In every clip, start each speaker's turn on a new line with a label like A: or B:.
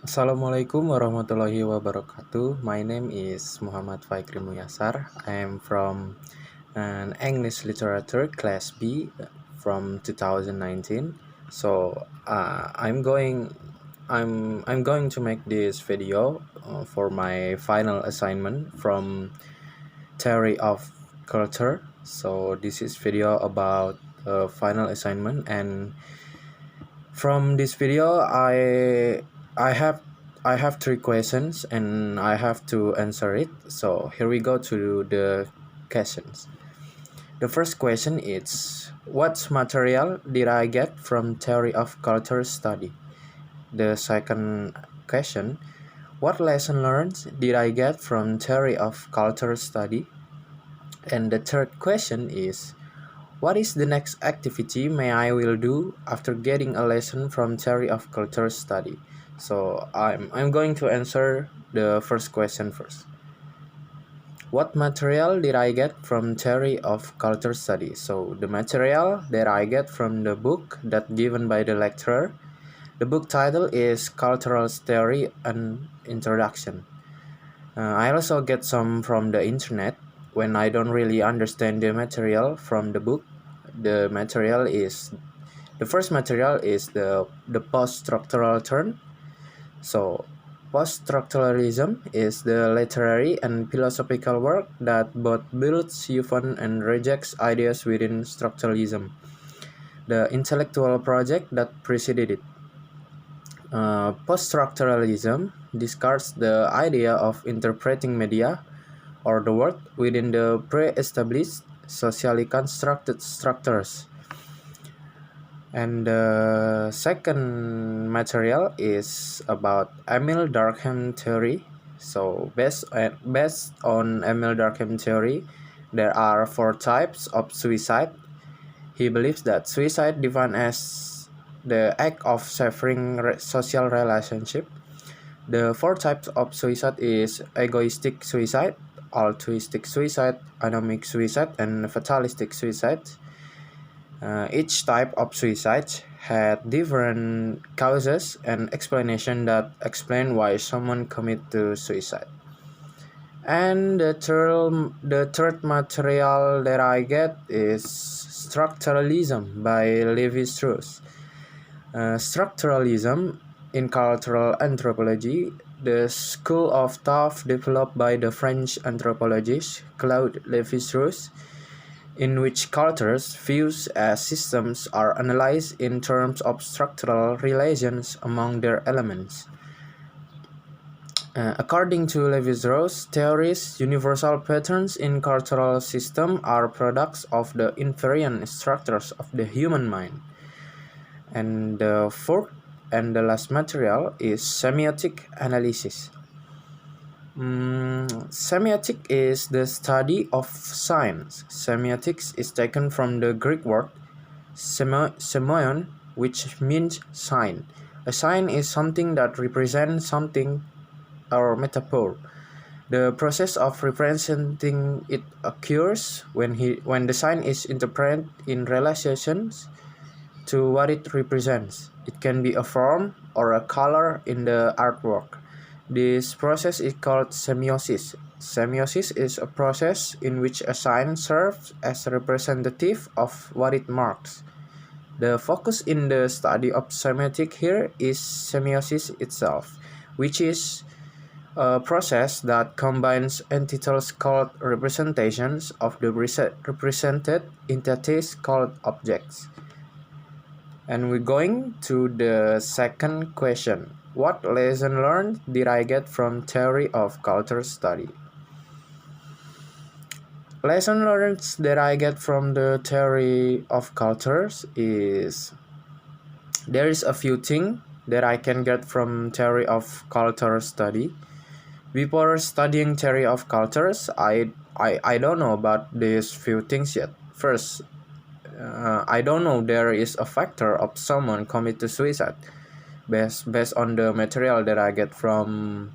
A: Assalamualaikum warahmatullahi wabarakatuh. My name is Muhammad Faikri Muyasar. I am from an English literature class B from 2019. So I'm going to make this video for my final assignment from Theory of Culture. So this is video about final assignment, and from this video I have three questions and I have to answer it. So here we go to the questions. The first question is, what material did I get from Theory of Culture study? The second question, what lesson learned did I get from Theory of Culture study? And the third question is, what is the next activity may I will do after getting a lesson from Theory of Culture study? So I'm going to answer the first question first. What material did I get from Theory of Culture study? So the material that I get from the book that given by the lecturer. The book title is Cultural Theory and Introduction. I also get some from the internet when I don't really understand the material from the book. The first material is the post-structural turn. So post-structuralism is the literary and philosophical work that both builds upon and rejects ideas within structuralism, the intellectual project that preceded it. Post-structuralism discards the idea of interpreting media or the world within the pre-established socially constructed structures. And the second material is about Emil Durkheim theory. So based on Emil Durkheim theory, there are four types of suicide. He believes that suicide defined as the act of severing social relationship. The four types of suicide is egoistic suicide, altruistic suicide, anomic suicide, and fatalistic suicide. Each type of suicide had different causes and explanation that explain why someone commit to suicide. And the third material that I get is Structuralism by Levi-Strauss. Structuralism in cultural anthropology, the school of thought developed by the French anthropologist Claude Lévi-Strauss, in which cultures, views as systems are analyzed in terms of structural relations among their elements. According to Levi-Strauss theories, universal patterns in cultural systems are products of the invariant structures of the human mind. And the fourth and the last material is semiotic analysis. Semiotic is the study of signs. Semiotics is taken from the Greek word semeion, which means sign. A sign is something that represents something or metaphor. The process of representing it occurs when the sign is interpreted in relations to what it represents. It can be a form or a color in the artwork. This process is called semiosis. Semiosis is a process in which a sign serves as a representative of what it marks. The focus in the study of semiotic here is semiosis itself, which is a process that combines entities called representations of the represented entities called objects. And we're going to the second question. What lesson learned did I get from Theory of Culture study? Lesson learned that I get from the Theory of Cultures is there is a few things that I can get from Theory of Culture study. Before studying Theory of Cultures, I don't know about these few things yet. First, I don't know there is a factor of someone commit to suicide based on the material that I get from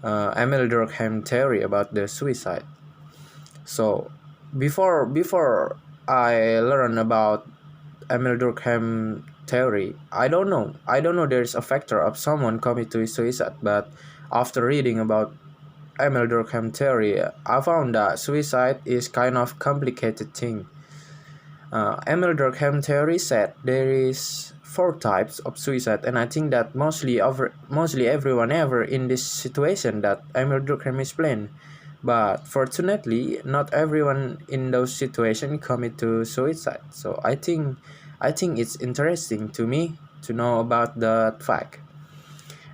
A: Emil Durkheim theory about the suicide. So before I learn about Emil Durkheim theory. I don't know there's a factor of someone commit to suicide, but after reading about Emil Durkheim theory, I found that suicide is kind of complicated thing. Emil Durkheim theory said there is four types of suicide, and I think that mostly everyone ever in this situation that Emil Durkheim explained. But fortunately, not everyone in those situations commit to suicide. So I think it's interesting to me to know about that fact.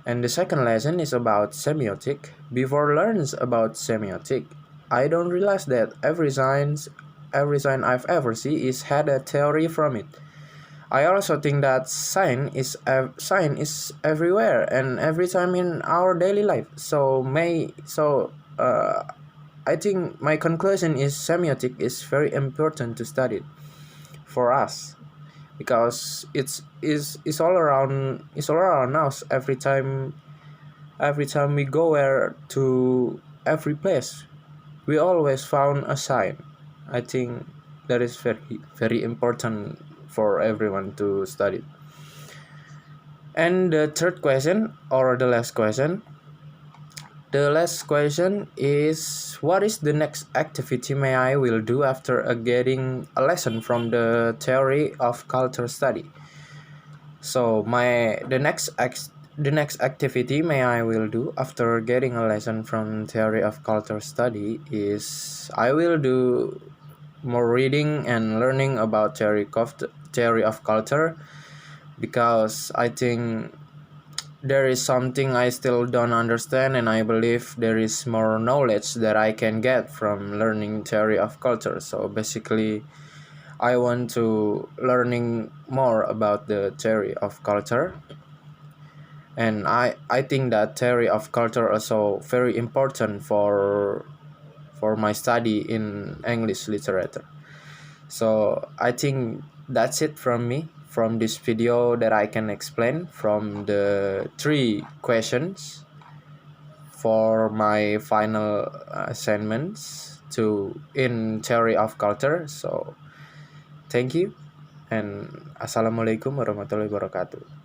A: And the second lesson is about semiotic. Before learns about semiotic, I don't realize that every sign I've ever seen is had a theory from it. I also think that sign is everywhere and every time in our daily life. I think my conclusion is semiotic is very important to study for us because it's all around us every time we go where to every place we always found a sign. I think that is very very important for everyone to study. And the third question or the last question is, what is the next activity may I will do after getting a lesson from the theory of culture study? So the next activity may I will do after getting a lesson from theory of culture study is I will do more reading and learning about theory of culture, because I think there is something I still don't understand, and I believe there is more knowledge that I can get from learning theory of culture. So basically, I want to learning more about the theory of culture, and I think that theory of culture also very important for my study in English literature. So I think that's it from me from this video that I can explain from the three questions for my final assignments to in theory of culture. So thank you and assalamualaikum warahmatullahi wabarakatuh.